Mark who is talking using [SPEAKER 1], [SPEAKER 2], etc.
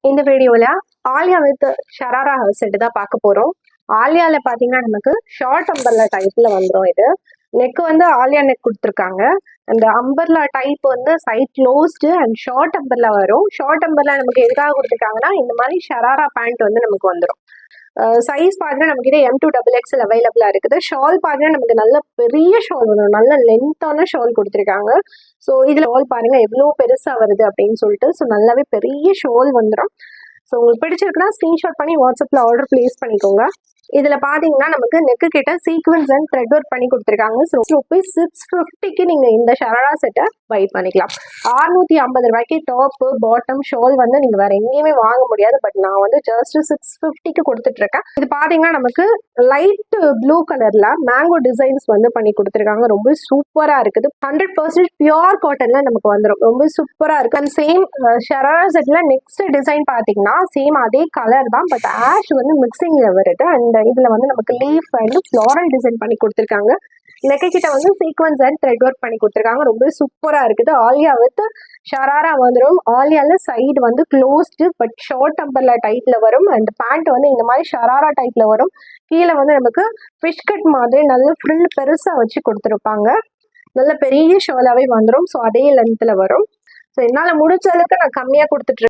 [SPEAKER 1] இந்த வீடியோல Alia with sharara set தான் பார்க்க போறோம். ஆலியால பாத்தீங்கன்னா நமக்கு ஷார்ட் அம்பர்லா டைப்ல வந்துடும். இது நெக் வந்து ஆலியா நெக் கொடுத்துருக்காங்க. அந்த அம்பர்லா டைப் வந்து side closed and short umbrella வரும். ஷார்ட் அம்பர்லா நமக்கு எதுக்காக கொடுத்துருக்காங்கன்னா இந்த மாதிரி ஷராரா பேண்ட் வந்து நமக்கு வந்துடும். சைஸ் பார்த்தீங்கன்னா நமக்கு இதே M2XXL அவைலபிளா இருக்குது. ஷால் பார்த்தீங்கன்னா நமக்கு நல்ல பெரிய ஷால் வரும், நல்ல லென்த்தான ஷால் கொடுத்துருக்காங்க. ஸோ இதுல ஷால் பாருங்க எவ்வளோ பெருசா வருது அப்படின்னு சொல்லிட்டு. ஸோ நல்லாவே பெரிய ஷால் வந்துடும். ஸோ உங்களுக்கு பிடிச்சிருக்குன்னா ஸ்க்ரீன்ஷாட் பண்ணி வாட்ஸ்அப்ல ஆர்டர் பிளேஸ் பண்ணிக்கோங்க. இதுல பாத்தீங்கன்னா நமக்கு நெக்கு கிட்ட சீக்வன்ஸ் அண்ட் த்ரெட் ஒர்க் பண்ணி கொடுத்துருக்காங்க. ஸோ ₹650க்கு நீங்க இந்த ஷராரா செட்டை பை பண்ணிக்கலாம். 650 ரூபாய்க்கு டாப் பாட்டம் ஷால் வந்து நீங்க வேற எங்கேயுமே வாங்க முடியாது. பட் நான் வந்து ஜஸ்ட் 650க்கு கொடுத்துட்டு இருக்கேன். இது பாத்தீங்கன்னா நமக்கு லைட் ப்ளூ கலர்ல மேங்கோ டிசைன்ஸ் வந்து பண்ணி கொடுத்துருக்காங்க. ரொம்ப சூப்பரா இருக்குது. 100% பியூர் காட்டன்ல நமக்கு வந்துடும். ரொம்ப சூப்பரா இருக்கு. அண்ட் சேம் ஷராரா செட்ல நெக்ஸ்ட் டிசைன் பாத்தீங்கன்னா சேம் அதே கலர் தான், பட் ஆஷ் வந்து மிக்சிங்ல வருது. அண்ட் இதுல வந்து நமக்கு லீஃப் அண்ட் ஃப்ளாரல் டிசைன் பண்ணி கொடுத்துருக்காங்க. நெக்கு கிட்ட வந்து சீக்வன்ஸ் அண்ட் த்ரெட் ஒர்க் பண்ணி கொடுத்துருக்காங்க. ரொம்ப சூப்பரா இருக்குது. ஆலியா வித் ஷராரா வந்துடும். ஆலியால சைடு வந்து க்ளோஸ்டு பட் ஷார்ட் அம்பர்லா டைப்ல வரும். அண்ட் பேண்ட் வந்து இந்த மாதிரி ஷராரா டைப்ல வரும். கீழே வந்து நமக்கு ஃபிஷ் கட் மாதிரி நல்ல ஃப்ரில் பெருசா வச்சு கொடுத்துருப்பாங்க. நல்ல பெரிய ஷாலாவே வந்துடும். ஸோ அதே லென்த்ல வரும். ஸோ என்னால் முடிச்ச அளவுக்கு நான் கம்மியாக கொடுத்துட்டு